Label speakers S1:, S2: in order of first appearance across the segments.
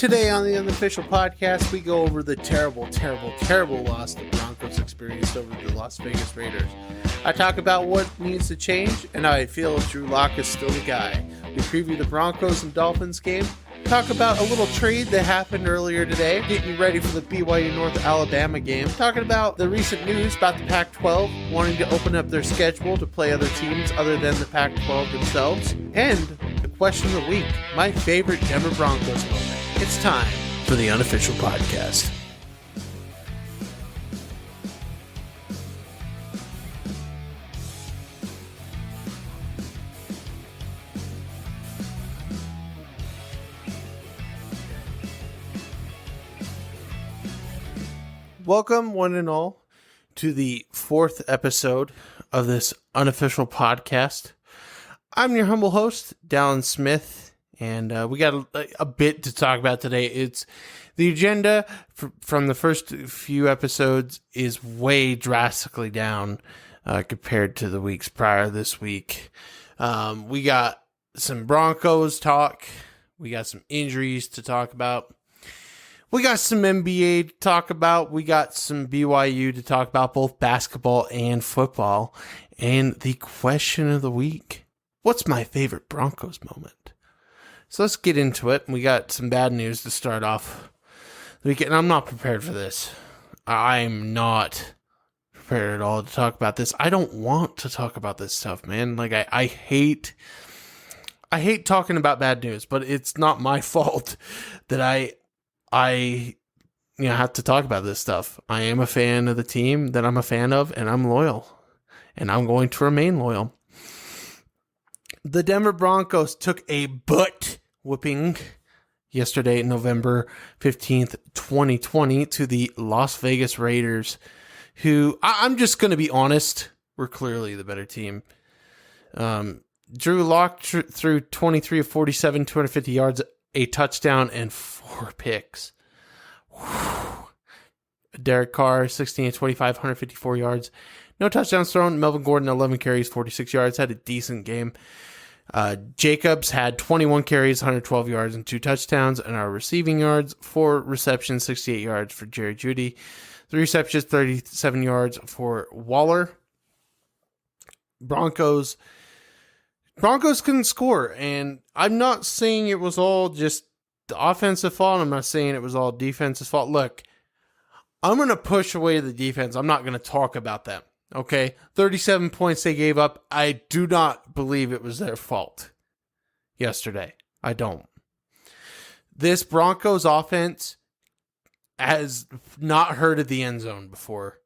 S1: Today on the Unofficial podcast, we go over the terrible loss the Broncos experienced over the Las Vegas Raiders. I talk about what needs to change and how I feel Drew Lock is still the guy. We preview the Broncos and Dolphins game, talk about a little trade that happened earlier today, getting ready for the BYU North Alabama game, talking about the recent news about the Pac-12 wanting to open up their schedule to play other teams other than the Pac-12 themselves, and the question of the week, my favorite Denver Broncos moment. It's time for the Unofficial podcast. Welcome, one and all, to the fourth episode of this Unofficial podcast. I'm your humble host, Dallin Smith. And we got a bit to talk about today. It's the agenda from the first few episodes is way drastically down compared to the weeks prior this week. We got some Broncos talk. We got some injuries to talk about. We got some NBA to talk about. We got some BYU to talk about, both basketball and football. And the question of the week, what's my favorite Broncos moment? So let's get into it. We got some bad news to start off the weekend. And I'm not prepared for this. I'm not prepared at all to talk about this. I don't want to talk about this stuff, man. Like I hate talking about bad news, but it's not my fault that I have to talk about this stuff. I am a fan of the team that I'm a fan of, and I'm loyal, and I'm going to remain loyal. The Denver Broncos took a butt whooping yesterday, November 15th, 2020, to the Las Vegas Raiders, who, I'm just going to be honest, were clearly the better team. Drew Lock threw 23 of 47, 250 yards, a touchdown, and 4 picks. Whew. Derek Carr, 16 of 25, 154 yards. No touchdowns thrown. Melvin Gordon, 11 carries, 46 yards. Had a decent game. Jacobs had 21 carries, 112 yards, and 2 touchdowns. And our receiving yards, 4 receptions, 68 yards for Jerry Jeudy. 3 receptions, 37 yards for Waller. Broncos couldn't score. And I'm not saying it was all just the offensive fault. I'm not saying it was all defensive fault. Look, I'm going to push away the defense. I'm not going to talk about them. Okay, 37 points they gave up. I do not believe it was their fault yesterday. I don't. This Broncos offense has not herded the end zone before.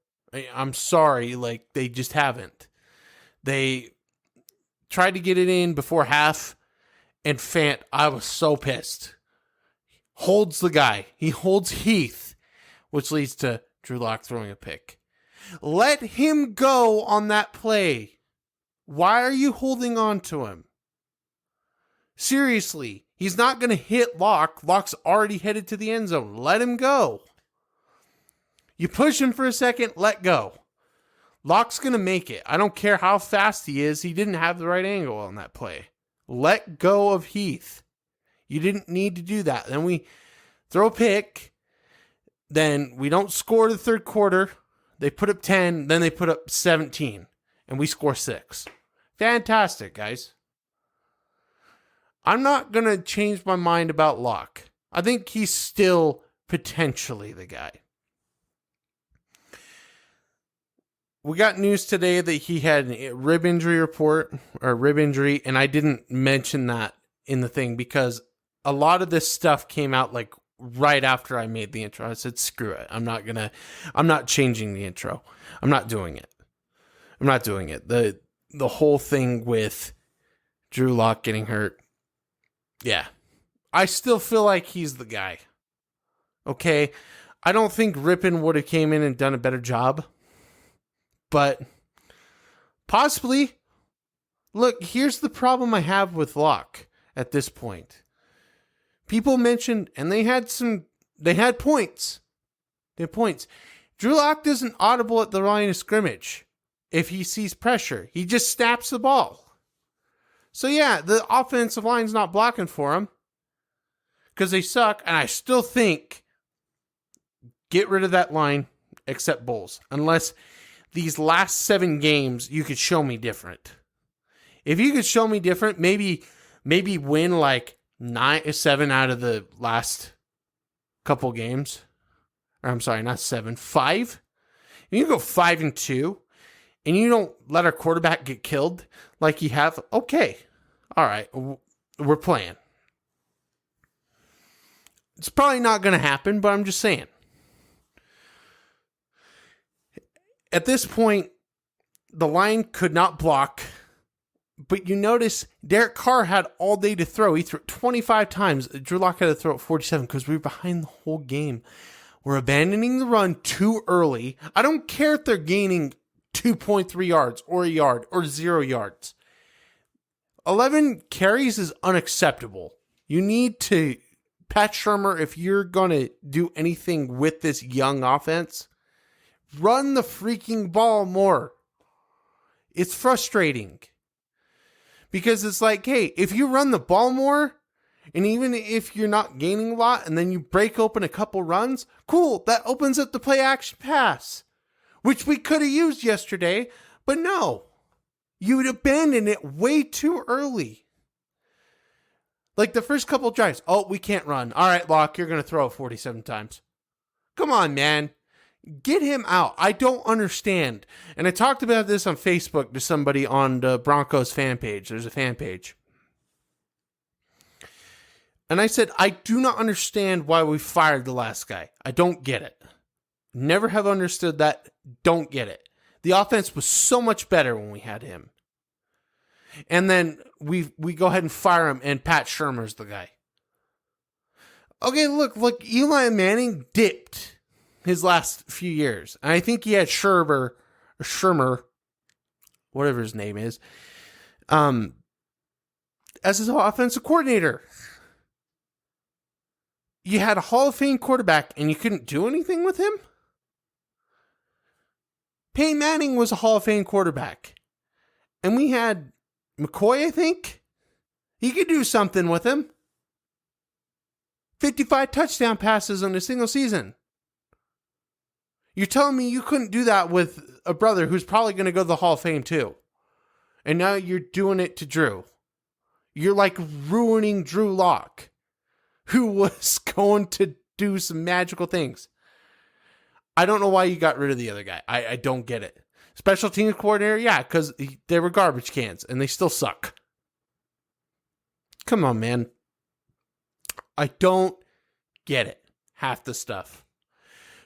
S1: I'm sorry, they just haven't. They tried to get it in before half, and Fant, I was so pissed. Holds the guy. He holds Heath, which leads to Drew Lock throwing a pick. Let him go on that play. Why are you holding on to him? Seriously, he's not going to hit Lock. Lock's already headed to the end zone. Let him go. You push him for a second, let go. Lock's going to make it. I don't care how fast he is. He didn't have the right angle on that play. Let go of Heath. You didn't need to do that. Then we throw a pick. Then we don't score the third quarter. They put up 10, then they put up 17, and we score 6. Fantastic, guys. I'm not going to change my mind about Locke. I think he's still potentially the guy. We got news today that he had a rib injury and I didn't mention that in the thing because a lot of this stuff came out right after I made the intro. I said, screw it. I'm not changing the intro. I'm not doing it. The whole thing with Drew Lock getting hurt. Yeah. I still feel like he's the guy. Okay. I don't think Rippon would have came in and done a better job, but possibly. Look, here's the problem I have with Lock at this point. People mentioned, and they had points. Drew Lock doesn't audible at the line of scrimmage if he sees pressure. He just snaps the ball. So yeah, the offensive line's not blocking for him. because they suck, and I still think get rid of that line except Bulls. Unless these last 7 games you could show me different. If you could show me different, maybe win like 7 out of the last couple games. Or I'm sorry, not 7, 5. And you go 5-2, and you don't let our quarterback get killed like you have. Okay, all right, we're playing. It's probably not going to happen, but I'm just saying. At this point, the line could not block. But you notice Derek Carr had all day to throw. He threw 25 times. Drew Lock had to throw it 47 because we were behind the whole game. We're abandoning the run too early. I don't care if they're gaining 2.3 yards or a yard or 0 yards. 11 carries is unacceptable. You need to, Pat Shurmur, if you're going to do anything with this young offense, run the freaking ball more. It's frustrating. Because it's like, hey, if you run the ball more, and even if you're not gaining a lot, and then you break open a couple runs, cool, that opens up the play action pass, which we could have used yesterday, but no. You would abandon it way too early. Like the first couple drives, oh, we can't run. All right, Locke, you're going to throw it 47 times. Come on, man. Get him out. I don't understand. And I talked about this on Facebook to somebody on the Broncos fan page. There's a fan page. And I said, I do not understand why we fired the last guy. I don't get it. Never have understood that. Don't get it. The offense was so much better when we had him. And then we go ahead and fire him, and Pat Shurmur's the guy. Okay, look, Eli Manning dipped his last few years. And I think he had Shurmur, whatever his name is, as his offensive coordinator. You had a Hall of Fame quarterback and you couldn't do anything with him? Peyton Manning was a Hall of Fame quarterback. And we had McCoy, I think. He could do something with him. 55 touchdown passes in a single season. You're telling me you couldn't do that with a brother who's probably going to go to the Hall of Fame too. And now you're doing it to Drew. You're like ruining Drew Lock, who was going to do some magical things. I don't know why you got rid of the other guy. I don't get it. Special teams coordinator, yeah, because they were garbage cans and they still suck. Come on, man. I don't get it. Half the stuff.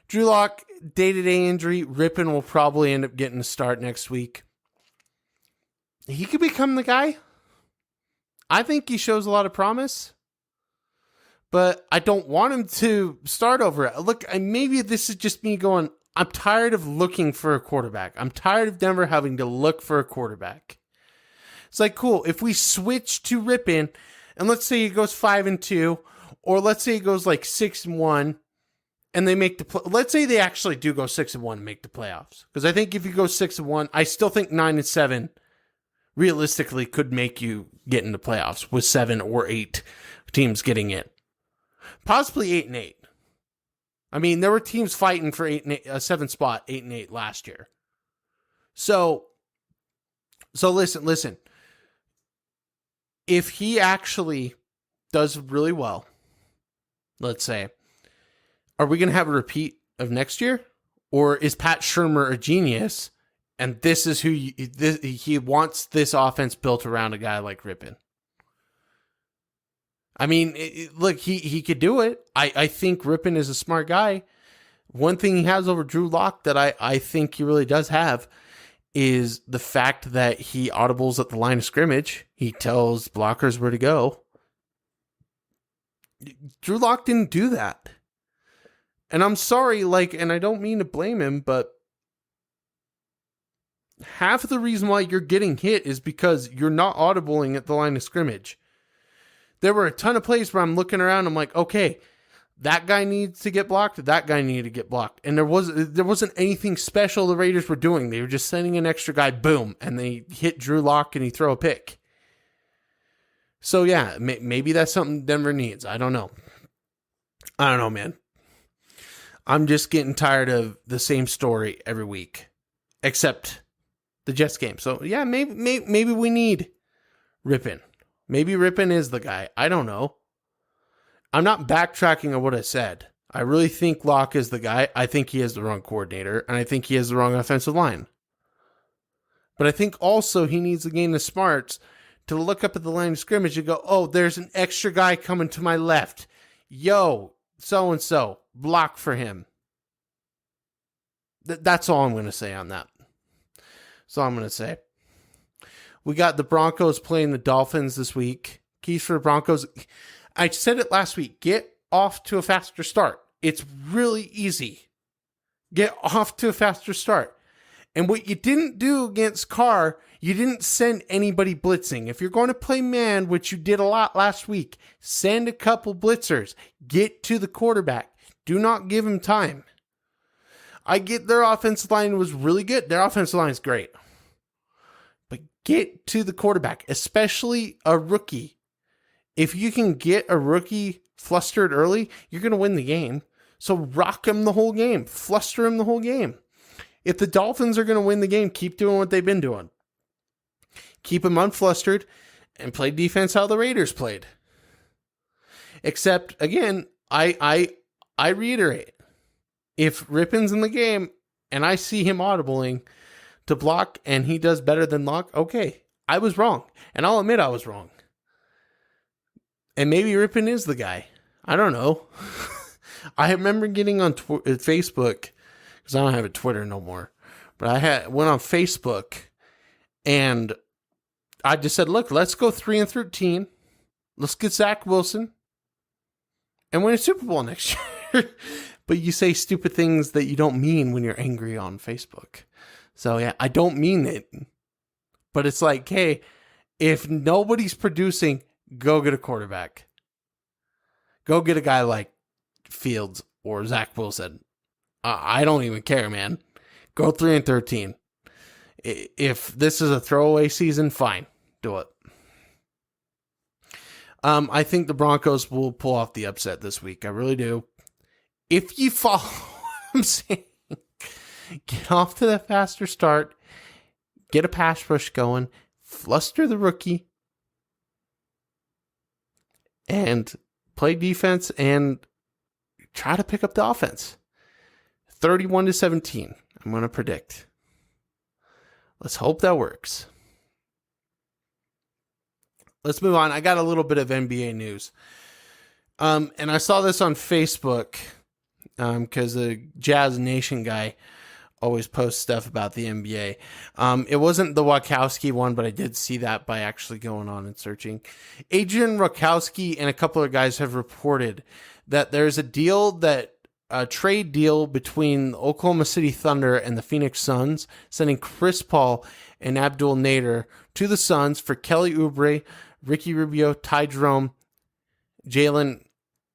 S1: Drew Lock, day-to-day injury. Rippon will probably end up getting a start next week. He could become the guy. I think he shows a lot of promise. But I don't want him to start over it. Look, maybe this is just me going, I'm tired of looking for a quarterback. I'm tired of Denver having to look for a quarterback. It's like, cool, if we switch to Rippon, and let's say he goes 5-2, or let's say he goes like 6-1, and they make let's say they actually do go 6-1 and make the playoffs. Because I think if you go 6-1, I still think 9-7 realistically could make you get into playoffs with 7 or 8 teams getting in. Possibly 8-8. I mean, there were teams fighting for 7 spot, 8-8 last year. So listen. If he actually does really well, let's say, are we going to have a repeat of next year? Or is Pat Shurmur a genius, and this is who he wants this offense built around a guy like Rippon? I mean, look, he could do it. I think Rippon is a smart guy. One thing he has over Drew Lock that I think he really does have is the fact that he audibles at the line of scrimmage. He tells blockers where to go. Drew Lock didn't do that. And I'm sorry, and I don't mean to blame him, but half of the reason why you're getting hit is because you're not audibling at the line of scrimmage. There were a ton of plays where I'm looking around, I'm like, okay, that guy needs to get blocked, that guy needed to get blocked. And there wasn't anything special the Raiders were doing. They were just sending an extra guy, boom, and they hit Drew Lock and he throw a pick. So yeah, maybe that's something Denver needs. I don't know. I don't know, man. I'm just getting tired of the same story every week, except the Jets game. So yeah, maybe we need Rippon. Maybe Rippon is the guy. I don't know. I'm not backtracking on what I said. I really think Locke is the guy. I think he has the wrong coordinator, and I think he has the wrong offensive line. But I think also he needs to gain the smarts to look up at the line of scrimmage and go, oh, there's an extra guy coming to my left. Yo, so-and-so, block for him. That's all I'm going to say on that. That's all I'm going to say. We got the Broncos playing the Dolphins this week. Keys for the Broncos. I said it last week. Get off to a faster start. It's really easy. Get off to a faster start. And what you didn't do against Carr, you didn't send anybody blitzing. If you're going to play man, which you did a lot last week, send a couple blitzers. Get to the quarterback. Do not give him time. I get their offensive line was really good. Their offensive line is great. But get to the quarterback, especially a rookie. If you can get a rookie flustered early, you're going to win the game. So rock him the whole game. Fluster him the whole game. If the Dolphins are going to win the game, keep doing what they've been doing. Keep them unflustered and play defense how the Raiders played. Except, again, I reiterate, if Rippon's in the game and I see him audibling to block and he does better than Locke, okay, I was wrong. And I'll admit I was wrong. And maybe Rippon is the guy. I don't know. I remember getting on Facebook, because I don't have a Twitter no more, but I went on Facebook and I just said, look, let's go 3-13. Let's get Zach Wilson and win a Super Bowl next year. But you say stupid things that you don't mean when you're angry on Facebook. So yeah, I don't mean it. But it's like, hey, if nobody's producing, go get a quarterback. Go get a guy like Fields or Zach Wilson. I don't even care, man. Go 3-13. If this is a throwaway season, fine. Do it. I think the Broncos will pull off the upset this week. I really do. If you follow what I'm saying, get off to the faster start. Get a pass rush going. Fluster the rookie. And play defense and try to pick up the offense. 31-17, I'm going to predict. Let's hope that works. Let's move on. I got a little bit of NBA news. And I saw this on Facebook because the Jazz Nation guy always posts stuff about the NBA. It wasn't the Wachowski one, but I did see that by actually going on and searching. Adrian Wachowski and a couple of guys have reported that there's a trade deal between the Oklahoma City Thunder and the Phoenix Suns, sending Chris Paul and Abdul Nader to the Suns for Kelly Oubre, Ricky Rubio, Ty Jerome, Jalen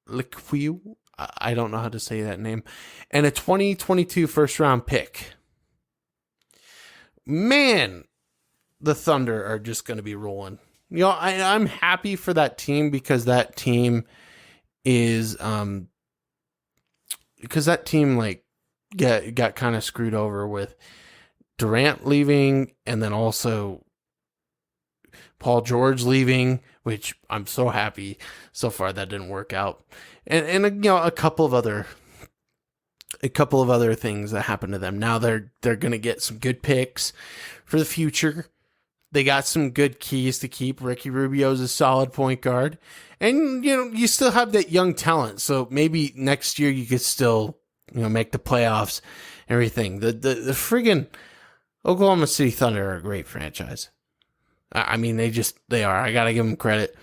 S1: Lecque, I don't know how to say that name, and a 2022 first-round pick. Man, the Thunder are just going to be rolling. You know, I'm happy for that team because that team is... because that team got kind of screwed over with Durant leaving and then also Paul George leaving, which I'm so happy so far that didn't work out. And you know, a couple of other things that happened to them. Now they're going to get some good picks for the future. They got some good keys to keep. Ricky Rubio's a solid point guard. And, you know, you still have that young talent. So maybe next year you could still, you know, make the playoffs and everything. The friggin' Oklahoma City Thunder are a great franchise. I mean, they are. I got to give them credit.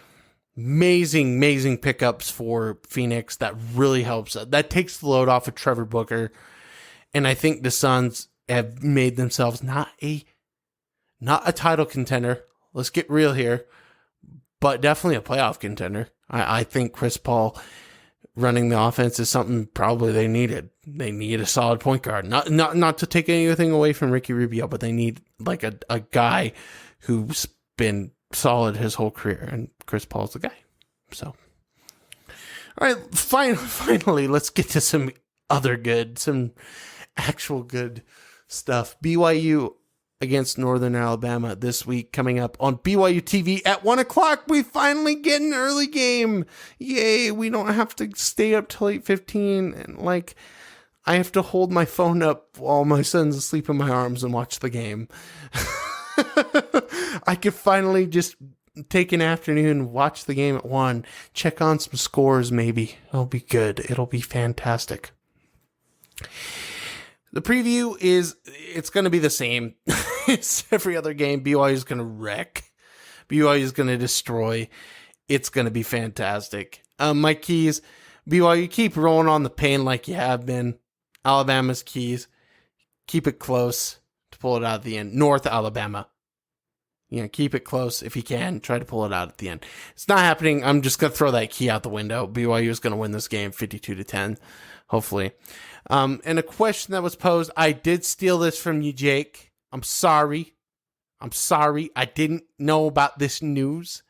S1: Amazing pickups for Phoenix. That really helps. That takes the load off of Trevor Booker. And I think the Suns have made themselves not a title contender. Let's get real here. But definitely a playoff contender. I think Chris Paul running the offense is something probably they needed. They need a solid point guard. Not to take anything away from Ricky Rubio, but they need like a guy who's been solid his whole career, and Chris Paul's the guy. So All right, finally, let's get to some actual good stuff. BYU against Northern Alabama this week, coming up on BYU TV at 1 o'clock. We finally get an early game. Yay, we don't have to stay up till 8:15 and I have to hold my phone up while my son's asleep in my arms and watch the game. I could finally just take an afternoon, watch the game at 1, check on some scores maybe. It'll be good. It'll be fantastic. The preview it's going to be the same. It's every other game. BYU is going to wreck. BYU is going to destroy. It's going to be fantastic. My keys, BYU, keep rolling on the pain like you have been. Alabama's keys, keep it close to pull it out at the end. North Alabama. Keep it close if you can. Try to pull it out at the end. It's not happening. I'm just going to throw that key out the window. BYU is going to win this game 52-10, hopefully. And a question that was posed, I did steal this from you, Jake. I'm sorry. I didn't know about this news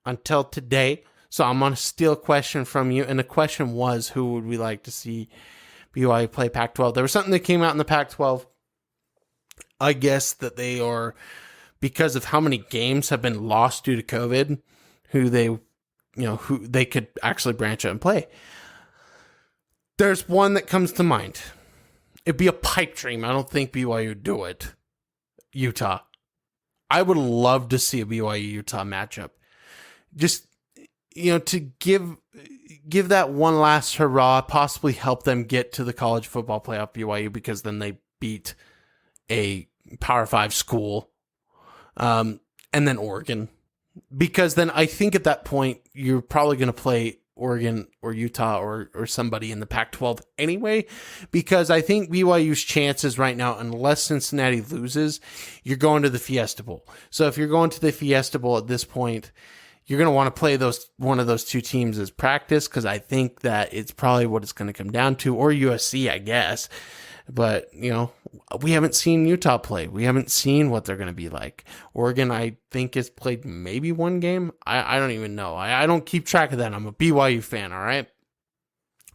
S1: until today. So I'm going to steal a question from you. And the question was, who would we like to see BYU play Pac-12? There was something that came out in the Pac-12. I guess that they are, because of how many games have been lost due to COVID, who they could actually branch out and play. There's one that comes to mind. It'd be a pipe dream. I don't think BYU would do it. Utah. I would love to see a BYU-Utah matchup. Just, to give that one last hurrah, possibly help them get to the college football playoff, BYU, because then they beat a Power 5 school. And then Oregon. Because then I think at that point, you're probably going to play Oregon or Utah or somebody in the Pac-12 anyway, because I think BYU's chances right now, unless Cincinnati loses, you're going to the Fiesta Bowl. So if you're going to the Fiesta Bowl at this point, you're going to want to play one of those two teams as practice, because I think that it's probably what it's going to come down to, or USC, I guess. But, we haven't seen Utah play. We haven't seen what they're going to be like. Oregon, I think, has played maybe one game. I don't even know. I don't keep track of that. I'm a BYU fan, all right?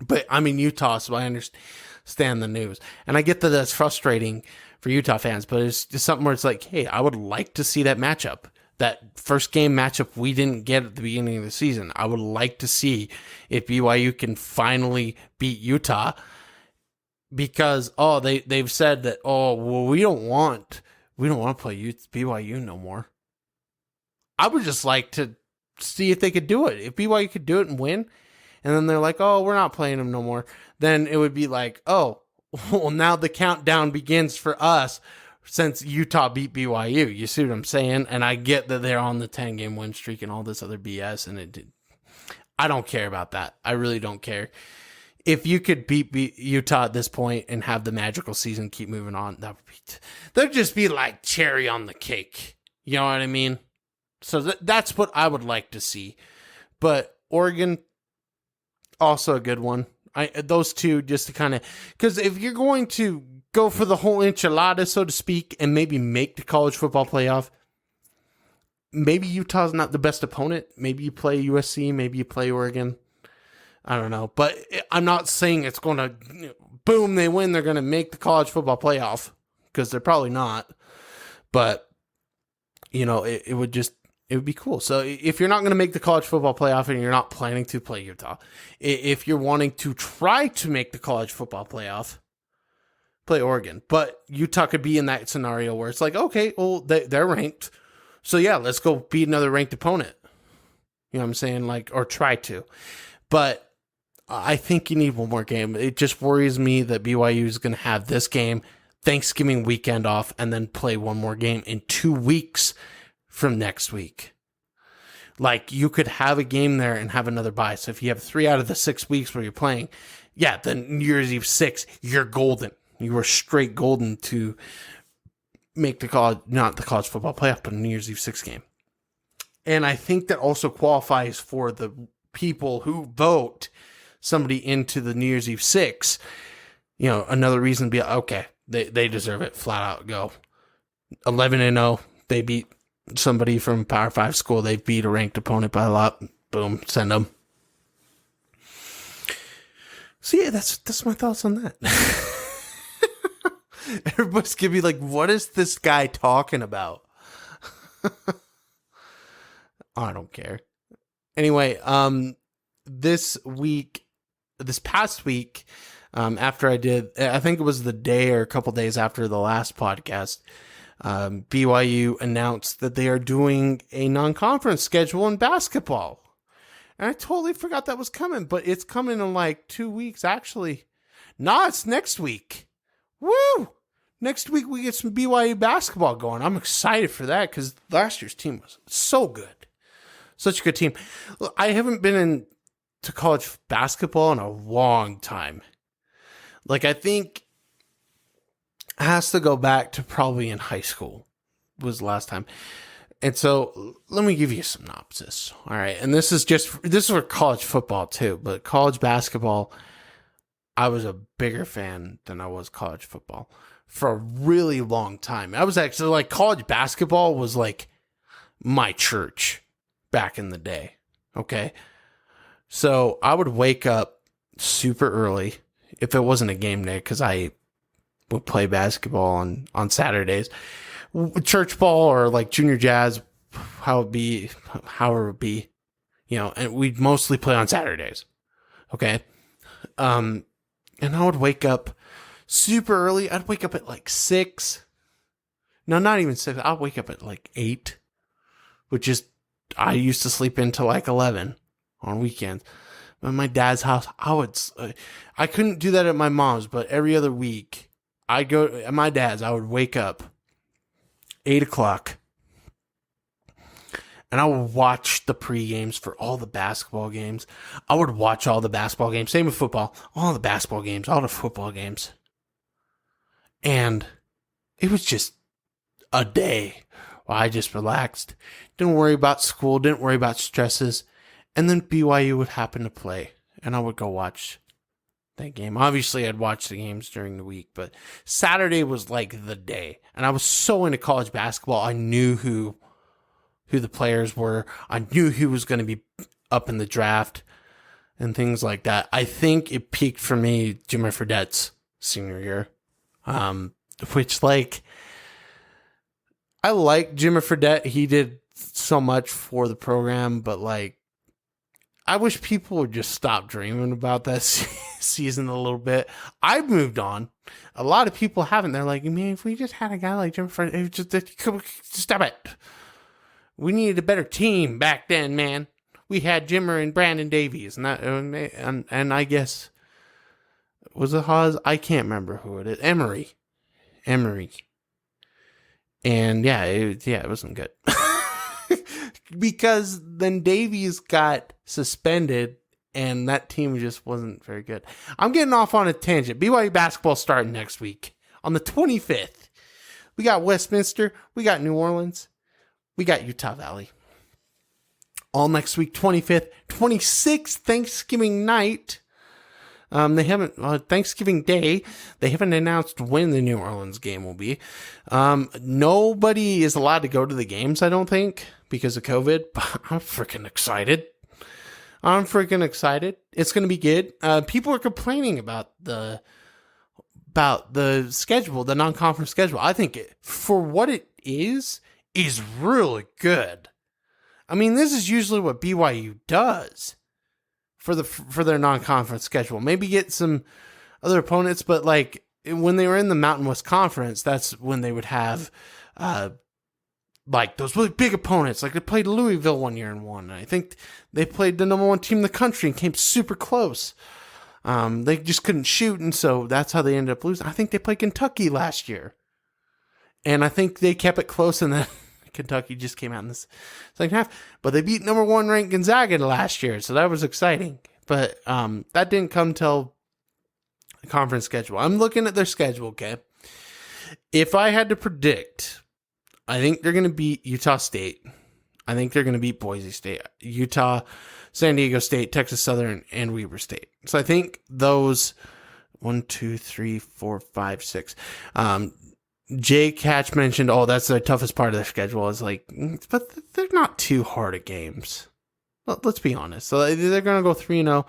S1: But I'm in Utah, so I understand the news. And I get that that's frustrating for Utah fans, but it's just something where it's like, hey, I would like to see that matchup. That first game matchup we didn't get at the beginning of the season. I would like to see if BYU can finally beat Utah. Because they've said that we don't want to play BYU no more. I would just like to see if they could do it. If BYU could do it and win, and then they're like, we're not playing them no more, then it would be like, well, now the countdown begins for us since Utah beat BYU. You see what I'm saying? And I get that they're on the 10-game win streak and all this other BS, and I don't care about that. I really don't care. If you could beat Utah at this point and have the magical season keep moving on, that'd just be like cherry on the cake. You know what I mean? So that's what I would like to see. But Oregon, also a good one. Those two, just to kind of, because if you're going to go for the whole enchilada, so to speak, and maybe make the college football playoff, maybe Utah's not the best opponent. Maybe you play USC, maybe you play Oregon. I don't know, but I'm not saying it's going to, boom, they win, they're going to make the college football playoff, because they're probably not. But, it would be cool. So if you're not going to make the college football playoff and you're not planning to play Utah, if you're wanting to try to make the college football playoff, play Oregon. But Utah could be in that scenario where it's like, okay, well, they're ranked. So yeah, let's go beat another ranked opponent. You know what I'm saying? Or try to. But I think you need one more game. It just worries me that BYU is going to have this game, Thanksgiving weekend off, and then play one more game in 2 weeks from next week. You could have a game there and have another bye. So if you have 3 out of the 6 weeks where you're playing, then New Year's Eve 6, you're golden. You are straight golden to make not the college football playoff, but a New Year's Eve 6 game. And I think that also qualifies for the people who vote somebody into the New Year's Eve 6, another reason to be, okay, they deserve it, flat out go. 11-0, they beat somebody from Power 5 school, they beat a ranked opponent by a lot, boom, send them. So yeah, that's my thoughts on that. Everybody's gonna be like, what is this guy talking about? I don't care. Anyway, this past week, after I think it was the day or a couple days after the last podcast, BYU announced that they are doing a non-conference schedule in basketball. And I totally forgot that was coming, but it's coming in like 2 weeks, actually. Nah, it's next week. Woo! Next week we get some BYU basketball going. I'm excited for that because last year's team was so good. Such a good team. I haven't been into college basketball in a long time. Like, I think it has to go back to probably in high school was the last time. And so let me give you a synopsis. All right. And this is for college football too, but college basketball, I was a bigger fan than I was college football for a really long time. I was actually like, college basketball was like my church back in the day. Okay. So I would wake up super early if it wasn't a game day, because I would play basketball on Saturdays. Church ball or like junior jazz, however it would be, and we'd mostly play on Saturdays. Okay. And I would wake up super early. I'd wake up at like 6. No, not even 6. I'd wake up at like 8, which is, I used to sleep until like 11 on weekends. At my dad's house, I couldn't do that at my mom's, but every other week I'd go at my dad's. I would wake up 8 o'clock, and I would watch the pre-games for all the basketball games. I would watch all the basketball games. Same with football. All the basketball games, all the football games. And it was just a day where I just relaxed. Didn't worry about school. Didn't worry about stresses. And then BYU would happen to play, and I would go watch that game. Obviously, I'd watch the games during the week, but Saturday was like the day. And I was so into college basketball, I knew who the players were. I knew who was going to be up in the draft and things like that. I think it peaked for me Jimmer Fredette's senior year, which, like, I like Jimmer Fredette. He did so much for the program, but like, I wish people would just stop dreaming about that season a little bit. I've moved on. A lot of people haven't. They're like, man, if we just had a guy like Jimmer Fredette, just stop it. We needed a better team back then, man. We had Jimmer and Brandon Davies, and I guess, was it Haas? I can't remember who it is. Emory. And yeah, it wasn't good. Because then Davies got suspended, and that team just wasn't very good. I'm getting off on a tangent. BYU basketball starting next week on the 25th. We got Westminster. We got New Orleans. We got Utah Valley. All next week, 25th. 26th, Thanksgiving night. They haven't, Thanksgiving Day, they haven't announced when the New Orleans game will be. Nobody is allowed to go to the games, I don't think, because of COVID, but I'm freaking excited. It's going to be good. People are complaining about the schedule, the non-conference schedule. I think for what it is really good. I mean, this is usually what BYU does for their non-conference schedule. Maybe get some other opponents, but like when they were in the Mountain West Conference, that's when they would have like those really big opponents. Like they played Louisville one year and won. I think they played the number 1 team in the country and came super close. They just couldn't shoot, and so that's how they ended up losing. I think they played Kentucky last year, and I think they kept it close, and then Kentucky just came out in this second half. But they beat number 1 ranked Gonzaga last year, so that was exciting. But that didn't come till the conference schedule. I'm looking at their schedule, okay? If I had to predict, I think they're going to beat Utah State. I think they're going to beat Boise State, Utah, San Diego State, Texas Southern, and Weber State. So I think those 1, 2, 3, 4, 5, 6. Jake Hatch mentioned, that's the toughest part of their schedule. Is like, but they're not too hard of games. Let's be honest. So they're going to go 3-0.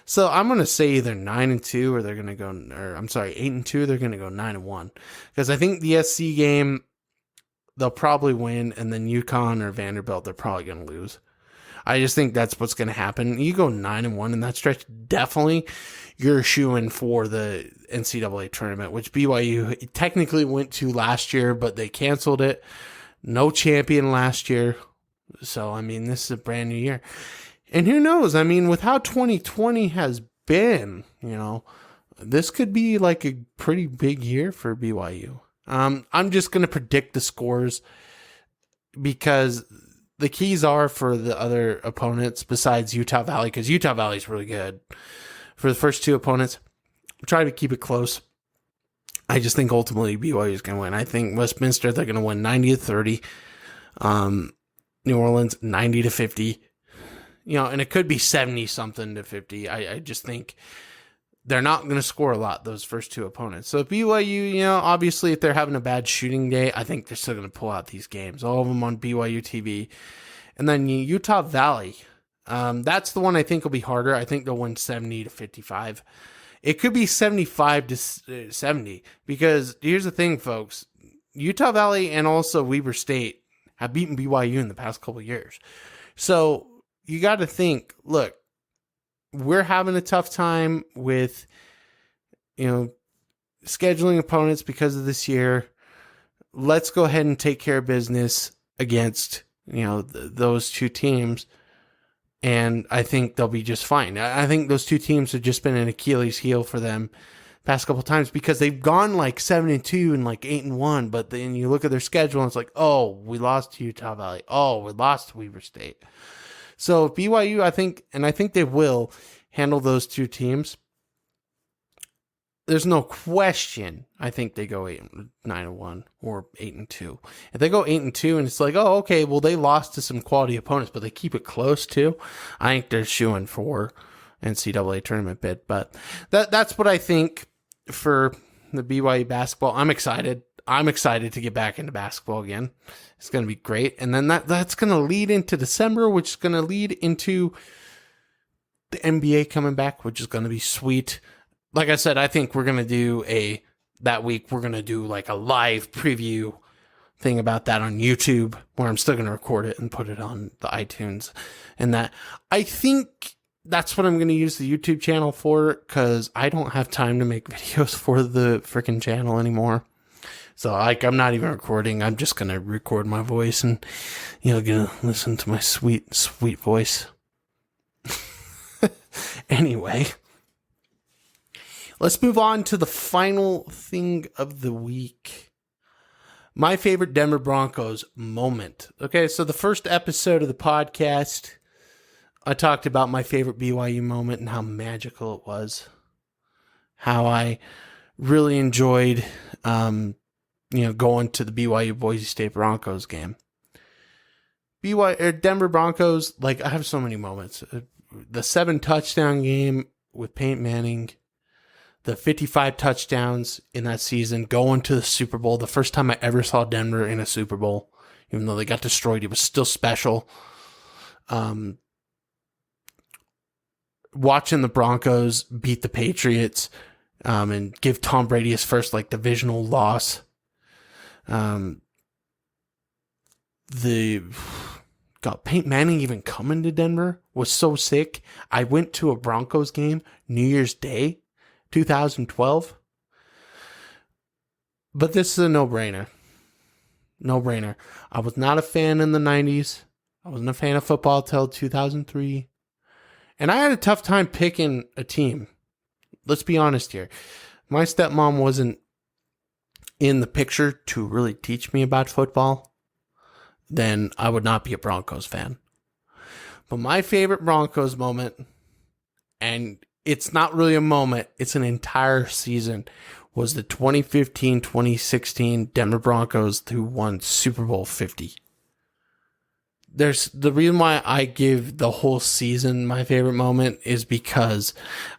S1: So I'm going to say either 9-2 or they're going to go, or I'm sorry, 8-2. They're going to go 9-1 because I think the SC game they'll probably win, and then UConn or Vanderbilt they're probably going to lose. I just think that's what's going to happen. You go 9-1 in that stretch, definitely you're shooing for the NCAA tournament, which BYU technically went to last year, but they canceled it. No champion last year. So, I mean, this is a brand new year. And who knows? I mean, with how 2020 has been, this could be like a pretty big year for BYU. I'm just going to predict the scores because the keys are for the other opponents besides Utah Valley, because Utah Valley is really good. For the first two opponents, try to keep it close. I just think ultimately BYU is going to win. I think Westminster, they're going to win 90-30. New Orleans 90-50. And it could be 70-something to 50. I just think they're not going to score a lot, those first two opponents. So if BYU, obviously if they're having a bad shooting day, I think they're still going to pull out these games. All of them on BYU TV. And then Utah Valley. That's the one I think will be harder. I think they'll win 70-55. It could be 75-70 because here's the thing, folks. Utah Valley and also Weber State have beaten BYU in the past couple of years. So you got to think, look, we're having a tough time with, scheduling opponents because of this year. Let's go ahead and take care of business against, those two teams. And I think they'll be just fine. I think those two teams have just been an Achilles heel for them past couple times because they've gone like 7-2 and like 8-1. But then you look at their schedule and it's like, oh, we lost to Utah Valley. Oh, we lost to Weber State. So BYU, I think they will handle those two teams. There's no question. I think they go 9-1 or 8-2. If they go 8-2 and it's like, oh, okay, well they lost to some quality opponents, but they keep it close too. I think they're shooing for NCAA tournament bid. But that's what I think for the BYU basketball. I'm excited. I'm excited to get back into basketball again. It's going to be great. And then that's going to lead into December, which is going to lead into the NBA coming back, which is going to be sweet. Like I said, I think we're going to do that week, we're going to do like a live preview thing about that on YouTube, where I'm still going to record it and put it on the iTunes. And that, I think that's what I'm going to use the YouTube channel for, because I don't have time to make videos for the freaking channel anymore. So I'm not even recording. I'm just going to record my voice and, going to listen to my sweet, sweet voice. Anyway, let's move on to the final thing of the week. My favorite Denver Broncos moment. Okay, so the first episode of the podcast, I talked about my favorite BYU moment and how magical it was. How I really enjoyed, going to the BYU Boise State Broncos game. Denver Broncos, I have so many moments. The 7 touchdown game with Peyton Manning, the 55 touchdowns in that season, going to the Super Bowl. The first time I ever saw Denver in a Super Bowl, even though they got destroyed, it was still special. Watching the Broncos beat the Patriots, and give Tom Brady his first divisional loss. Peyton Manning even coming to Denver was so sick. I went to a Broncos game New Year's Day, 2012. But this is a no-brainer. No-brainer. I was not a fan in the 90s. I wasn't a fan of football till 2003. And I had a tough time picking a team. Let's be honest here. My stepmom wasn't in the picture to really teach me about football. Then I would not be a Broncos fan. But my favorite Broncos moment, and it's not really a moment, it's an entire season, was the 2015-2016 Denver Broncos who won Super Bowl 50. There's the reason why I give the whole season my favorite moment is because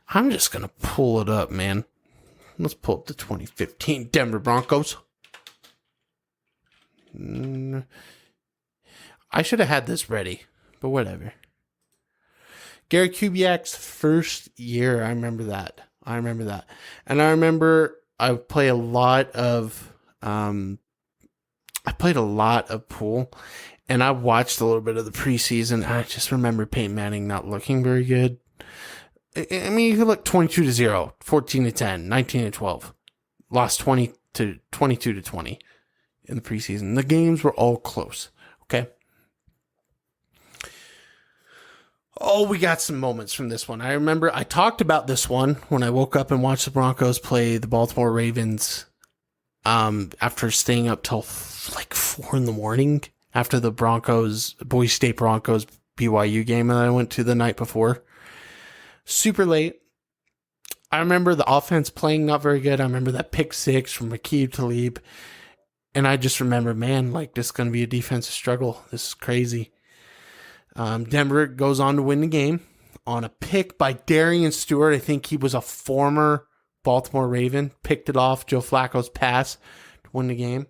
S1: I'm just going to pull it up, man. Let's pull up the 2015 Denver Broncos. I should have had this ready, but whatever. Gary Kubiak's first year, I remember that. And I remember I played a lot of pool, and I watched a little bit of the preseason. I just remember Peyton Manning not looking very good. I mean, you could look 22-0, 14-10, 19-12, lost 22-20 in the preseason. The games were all close. Okay. Oh, we got some moments from this one. I remember I talked about this one when I woke up and watched the Broncos play the Baltimore Ravens after staying up till like 4 a.m. after the Boise State Broncos BYU game that I went to the night before. Super late. I remember the offense playing not very good. I remember that pick 6 from Aqib Talib. And I just remember, man, like this is going to be a defensive struggle. This is crazy. Denver goes on to win the game on a pick by Darian Stewart. I think he was a former Baltimore Raven. Picked it off Joe Flacco's pass to win the game.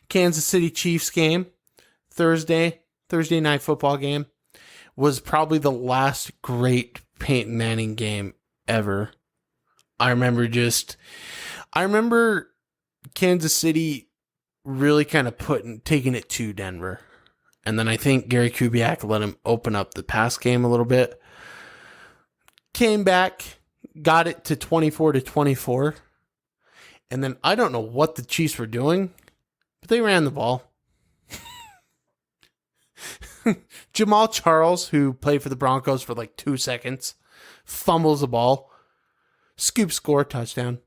S1: Kansas City Chiefs game, Thursday night football game, was probably the last great Peyton Manning game ever. I remember Kansas City really kind of taking it to Denver. And then I think Gary Kubiak let him open up the pass game a little bit. Came back, got it to 24-24. And then I don't know what the Chiefs were doing, but they ran the ball. Jamal Charles, who played for the Broncos for like 2 seconds, fumbles the ball. Scoop score, touchdown.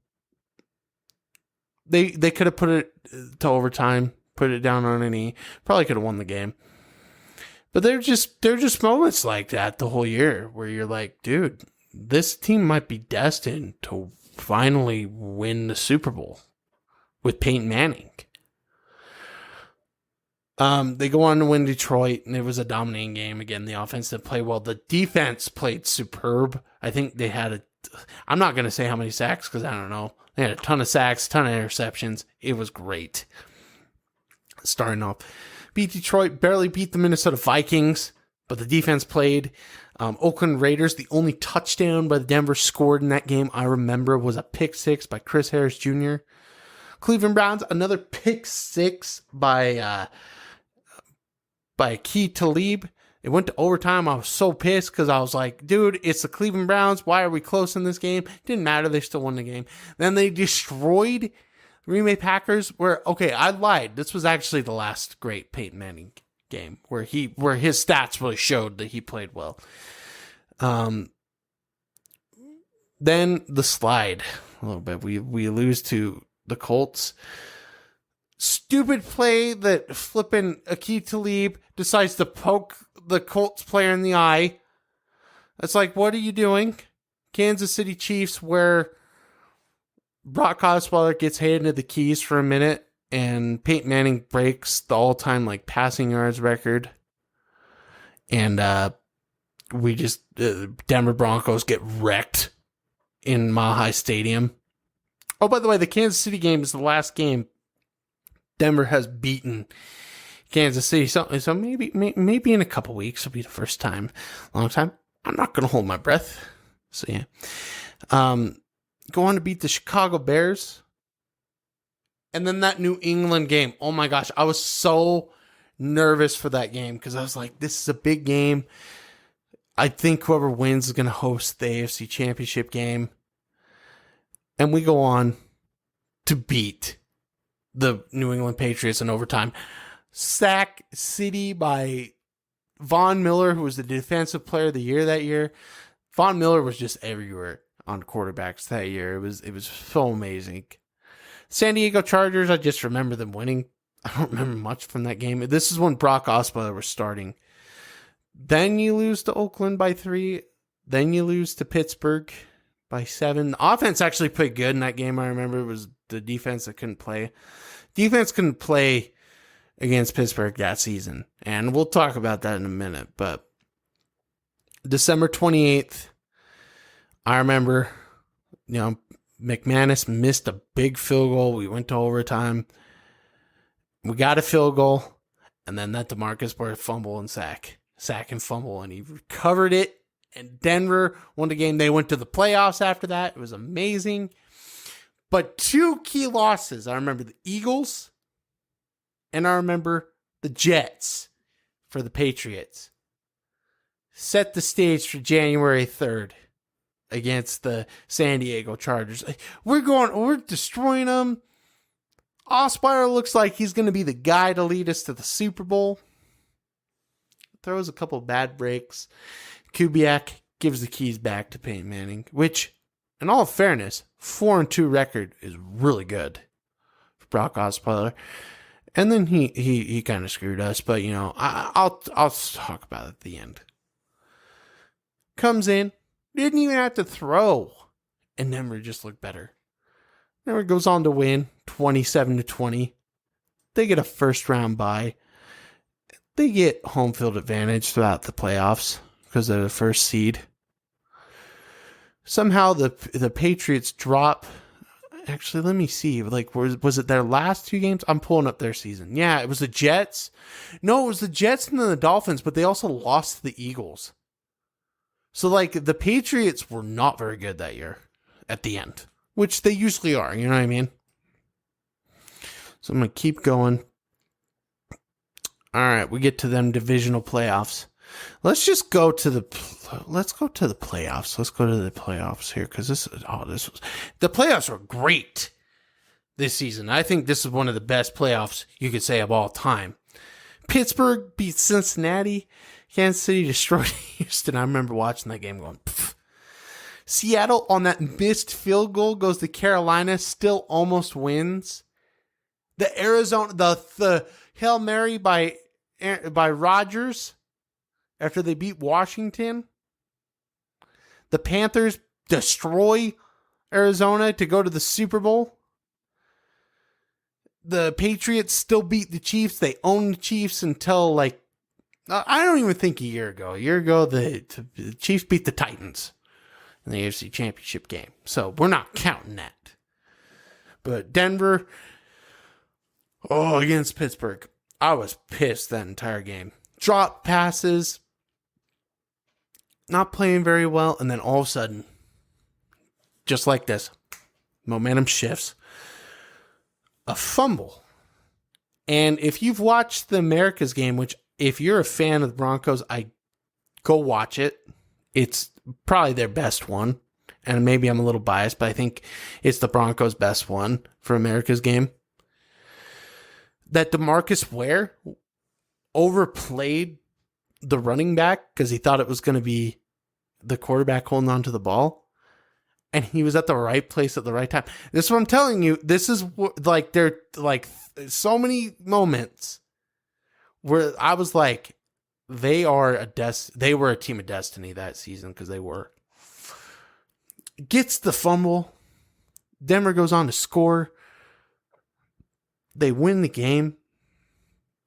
S1: They could have put it to overtime, put it down on a knee. Probably could have won the game. But they're just moments like that the whole year where you're like, dude, this team might be destined to finally win the Super Bowl with Peyton Manning. They go on to win Detroit, and it was a dominating game. Again, the offense didn't play well. The defense played superb. I think they had I'm not going to say how many sacks because I don't know. They had a ton of sacks, ton of interceptions. It was great. Starting off. Beat Detroit, barely beat the Minnesota Vikings, but the defense played. Oakland Raiders, the only touchdown by the Denver scored in that game I remember was a pick 6 by Chris Harris Jr. Cleveland Browns, another pick 6 by Aqib Talib. It went to overtime. I was so pissed because I was like, dude, it's the Cleveland Browns. Why are we close in this game? Didn't matter. They still won the game. Then they destroyed Green Bay Packers okay, I lied. This was actually the last great Peyton Manning game where his stats really showed that he played well. Then the slide a little bit. We lose to the Colts. Stupid play that flipping Aqib Talib decides to poke the Colts player in the eye. It's like, what are you doing? Kansas City Chiefs, where Brock Osweiler gets handed the keys for a minute, and Peyton Manning breaks the all-time passing yards record. And Denver Broncos get wrecked in Mile High Stadium. Oh, by the way, the Kansas City game is the last game Denver has beaten Kansas City. So maybe in a couple weeks will be the first time, long time. I'm not going to hold my breath. So yeah. Go on to beat the Chicago Bears. And then that New England game. Oh my gosh. I was so nervous for that game because I was like, this is a big game. I think whoever wins is going to host the AFC Championship game. And we go on to beat the New England Patriots in overtime. Sack City by Von Miller, who was the defensive player of the year that year. Von Miller was just everywhere on quarterbacks that year. It was so amazing. San Diego Chargers, I just remember them winning. I don't remember much from that game. This is when Brock Osweiler was starting. Then you lose to Oakland by 3. Then you lose to Pittsburgh by 7. The offense actually played good in that game. I remember it was the defense that couldn't play. Defense couldn't play against Pittsburgh that season. And we'll talk about that in a minute. But December 28th, I remember, McManus missed a big field goal. We went to overtime. We got a field goal. And then that DeMarcus Ware fumble and sack. sack and fumble, and he recovered it. And Denver won the game. They went to the playoffs after that. It was amazing. But two key losses. I remember the Eagles, and I remember the Jets for the Patriots. Set the stage for January 3rd against the San Diego Chargers. We're destroying them. Osweiler looks like he's going to be the guy to lead us to the Super Bowl. Throws a couple bad breaks. Kubiak gives the keys back to Peyton Manning, which, in all fairness, 4-2 record is really good for Brock Osweiler. And then he kind of screwed us, but I'll talk about it at the end. Comes in, didn't even have to throw, and Denver just looked better. Denver goes on to win 27-20. They get a first round bye. They get home field advantage throughout the playoffs because they're the first seed. Somehow the Patriots drop. Actually, let me see. Was it their last two games? I'm pulling up their season. Yeah, it was the Jets. No, it was the Jets and then the Dolphins, but they also lost to the Eagles. So, the Patriots were not very good that year at the end, which they usually are. You know what I mean? So I'm going to keep going. All right, we get to them divisional playoffs. Let's go to the playoffs. Let's go to the playoffs here because the playoffs were great this season. I think this is one of the best playoffs you could say of all time. Pittsburgh beat Cincinnati. Kansas City destroyed Houston. I remember watching that game going, pfft. Seattle on that missed field goal goes to Carolina, still almost wins. The Arizona, the Hail Mary by Rodgers after they beat Washington. The Panthers destroy Arizona to go to the Super Bowl. The Patriots still beat the Chiefs. They own the Chiefs until I don't even think a year ago. A year ago, the Chiefs beat the Titans in the AFC Championship game. So we're not counting that. But Denver, against Pittsburgh, I was pissed that entire game. Drop passes, not playing very well, and then all of a sudden, just like this, momentum shifts. A fumble. And if you've watched the Americas game, which if you're a fan of the Broncos, I go watch it. It's probably their best one. And maybe I'm a little biased, but I think it's the Broncos' best one for America's game. That DeMarcus Ware overplayed the running back because he thought it was going to be the quarterback holding on to the ball. And he was at the right place at the right time. This is what I'm telling you. This is there so many moments where I was like, they were a team of destiny that season because they were. Gets the fumble. Denver goes on to score. They win the game.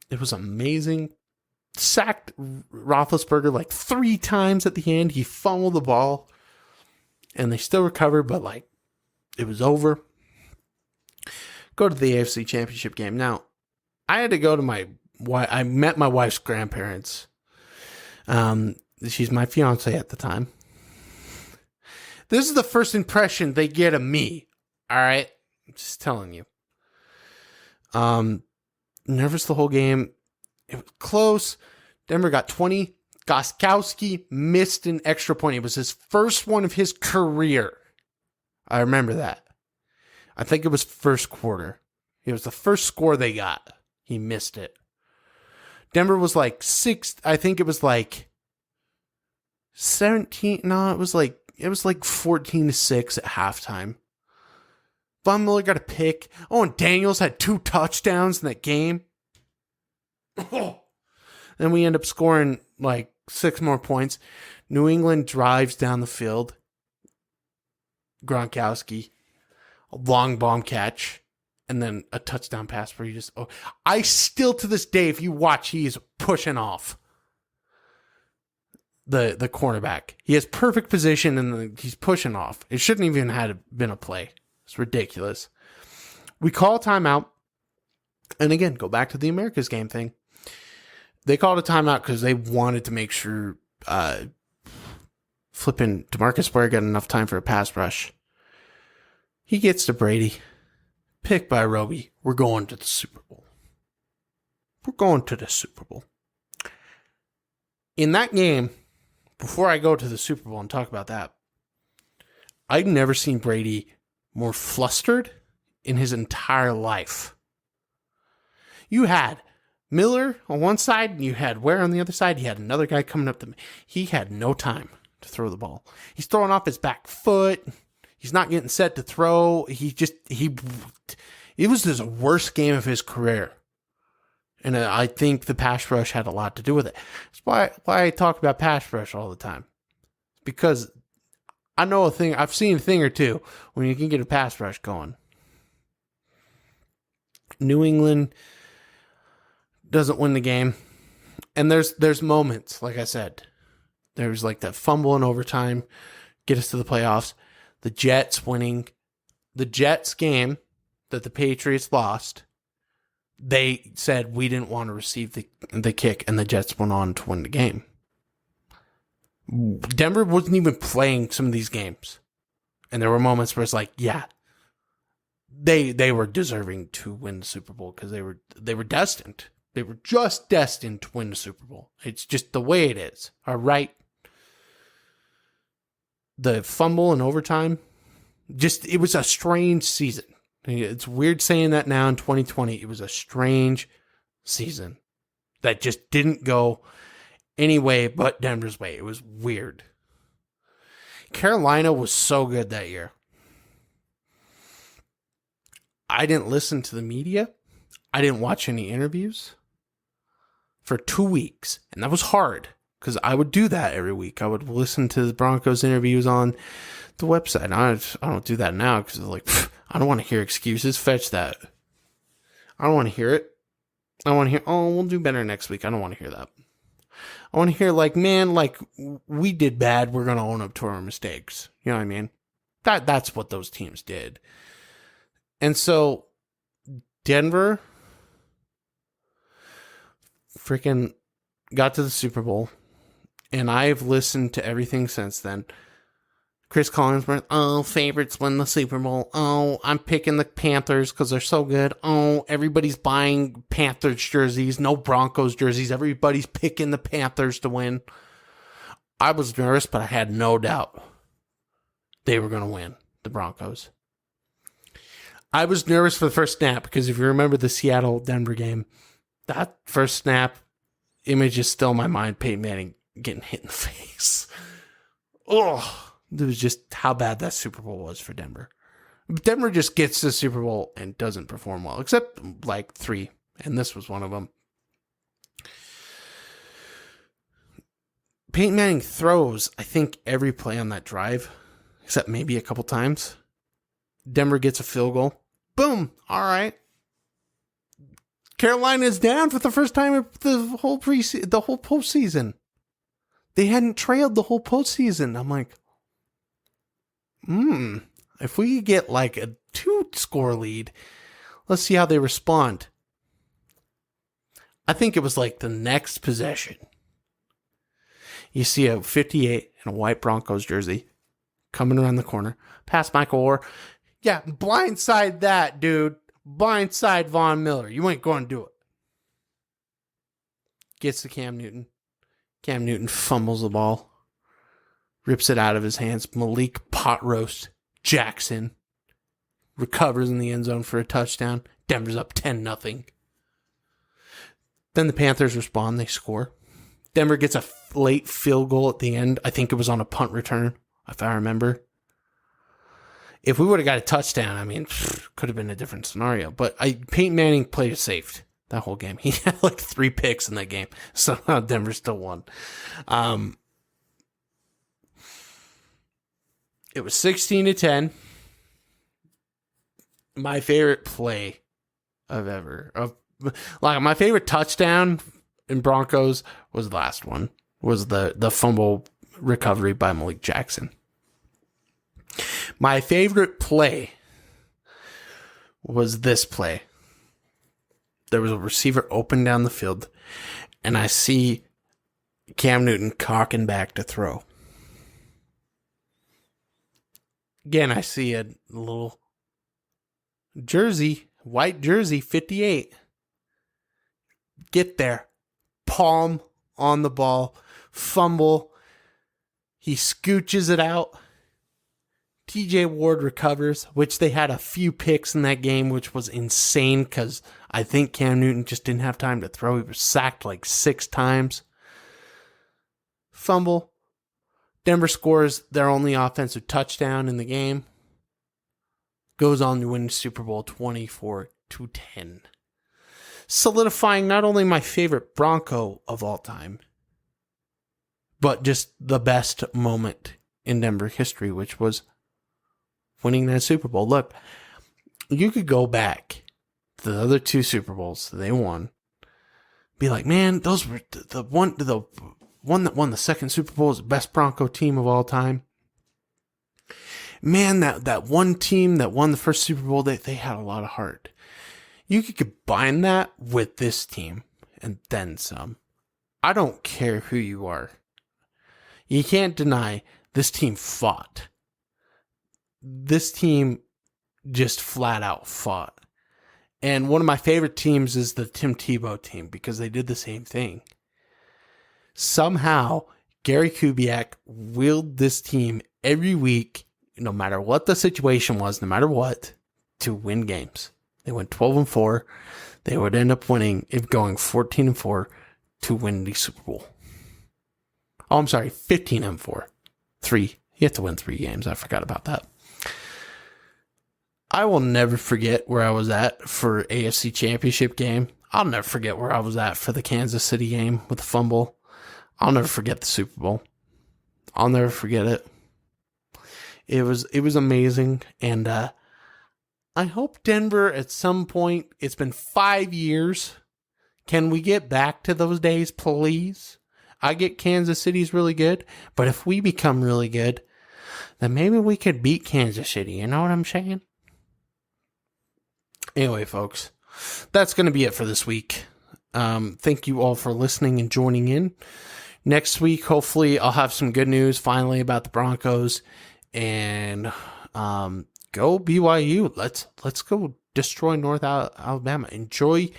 S1: It was amazing. Sacked Roethlisberger 3 times at the end. He fumbled the ball. And they still recovered, but it was over. Go to the AFC Championship game. Now, I had to go to I met my wife's grandparents. She's my fiance at the time. This is the first impression they get of me. All right? I'm just telling you. Nervous the whole game. It was close. Denver got 20. Gostkowski missed an extra point. It was his first one of his career. I remember that. I think it was first quarter. It was the first score they got. He missed it. Denver was 6. I think it was 17. No, it was 14-6 at halftime. Von Miller got a pick. Oh, and Daniels had 2 touchdowns in that game. Then we end up scoring 6 more points. New England drives down the field. Gronkowski, a long bomb catch, and then a touchdown pass where you I still to this day, if you watch, he is pushing off the cornerback. He has perfect position and he's pushing off. It shouldn't even have been a play. It's ridiculous. We call timeout, and again, go back to the Americas game thing. They called a timeout because they wanted to make sure flipping DeMarcus Ware got enough time for a pass rush. He gets to Brady. Picked by Roby. We're going to the Super Bowl. We're going to the Super Bowl. In that game, before I go to the Super Bowl and talk about that, I've never seen Brady more flustered in his entire life. You had Miller on one side, and you had Ware on the other side. You had another guy coming up to me. He had no time to throw the ball. He's throwing off his back foot. He's not getting set to throw. It was his worst game of his career. And I think the pass rush had a lot to do with it. That's why I talk about pass rush all the time. Because I know I've seen a thing or two when you can get a pass rush going. New England doesn't win the game. And there's moments, like I said. There's like that fumble in overtime, get us to the playoffs. The Jets winning. The Jets game that the Patriots lost, they said we didn't want to receive the kick, and the Jets went on to win the game. Denver wasn't even playing some of these games. And there were moments where it's like, yeah, they were deserving to win the Super Bowl because they were destined. They were just destined to win the Super Bowl. It's just the way it is. All right. The fumble in overtime, it was a strange season. It's weird saying that now in 2020. It was a strange season that just didn't go any way but Denver's way. It was weird. Carolina was so good that year. I didn't listen to the media. I didn't watch any interviews for 2 weeks. And that was hard because I would do that every week. I would listen to the Broncos interviews on the website. I don't do that now because like, I don't want to hear excuses. Fetch that. I don't want to hear it. I want to hear, oh, we'll do better next week. I don't want to hear that. I want to hear like, man, like we did bad. We're going to own up to our mistakes. You know what I mean? That's what those teams did. And so Denver freaking got to the Super Bowl, and I've listened to everything since then. Chris Collinsworth, oh, favorites win the Super Bowl. Oh, I'm picking the Panthers because they're so good. Oh, everybody's buying Panthers jerseys, no Broncos jerseys. Everybody's picking the Panthers to win. I was nervous, but I had no doubt they were going to win, the Broncos. I was nervous for the first snap because if you remember the Seattle-Denver game, that first snap image is still in my mind. Peyton Manning getting hit in the face. Oh, it was just how bad that Super Bowl was for Denver. Denver just gets to the Super Bowl and doesn't perform well, except like 3, and this was one of them. Peyton Manning throws, I think, every play on that drive, except maybe a couple times. Denver gets a field goal. Boom. All right. Carolina's down for the first time of the whole postseason. They hadn't trailed the whole postseason. I'm like, if we could get like a 2-score lead, let's see how they respond. I think it was like the next possession. You see a 58 in a white Broncos jersey coming around the corner. Past Michael Orr. Yeah, blindside that, dude. Blindside Von Miller. You ain't going to do it. Gets to Cam Newton. Cam Newton fumbles the ball. Rips it out of his hands. Malik pot roast Jackson recovers in the end zone for a touchdown. Denver's up 10-0. Then the Panthers respond. They score. Denver gets a late field goal at the end. I think it was on a punt return, if I remember. If we would have got a touchdown, I mean, could have been a different scenario. But Peyton Manning played it safe that whole game. He had like 3 picks in that game. Somehow Denver still won. It was 16-10. My favorite play my favorite touchdown in Broncos was the last one. Was the fumble recovery by Malik Jackson. My favorite play was this play. There was a receiver open down the field, and I see Cam Newton cocking back to throw. Again, I see a little jersey, white jersey, 58. Get there. Palm on the ball. Fumble. He scooches it out. TJ Ward recovers, which they had a few picks in that game, which was insane because I think Cam Newton just didn't have time to throw. He was sacked like 6 times. Fumble. Denver scores their only offensive touchdown in the game. Goes on to win Super Bowl 24-10. Solidifying not only my favorite Bronco of all time, but just the best moment in Denver history, which was winning that Super Bowl. Look, you could go back to the other 2 Super Bowls that they won, be like, man, those were the one that won the second Super Bowl is the best Bronco team of all time. Man, that one team that won the first Super Bowl, they had a lot of heart. You could combine that with this team and then some. I don't care who you are. You can't deny this team fought. This team just flat out fought. And one of my favorite teams is the Tim Tebow team because they did the same thing. Somehow, Gary Kubiak willed this team every week, no matter what the situation was, no matter what, to win games. They went 12-4. They would end up winning, if going 14-4 to win the Super Bowl. Oh, I'm sorry, 15-4. 3. You have to win 3 games. I forgot about that. I will never forget where I was at for AFC Championship game. I'll never forget where I was at for the Kansas City game with the fumble. I'll never forget the Super Bowl. I'll never forget it. It was amazing, and I hope Denver at some point, it's been 5 years. Can we get back to those days, please? I get Kansas City's really good, but if we become really good, then maybe we could beat Kansas City. You know what I'm saying? Anyway, folks, that's going to be it for this week. Thank you all for listening and joining in. Next week, hopefully, I'll have some good news finally about the Broncos. And go BYU. Let's go destroy North Alabama. Enjoy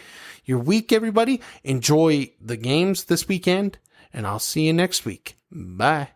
S1: your week, everybody. Enjoy the games this weekend. And I'll see you next week. Bye.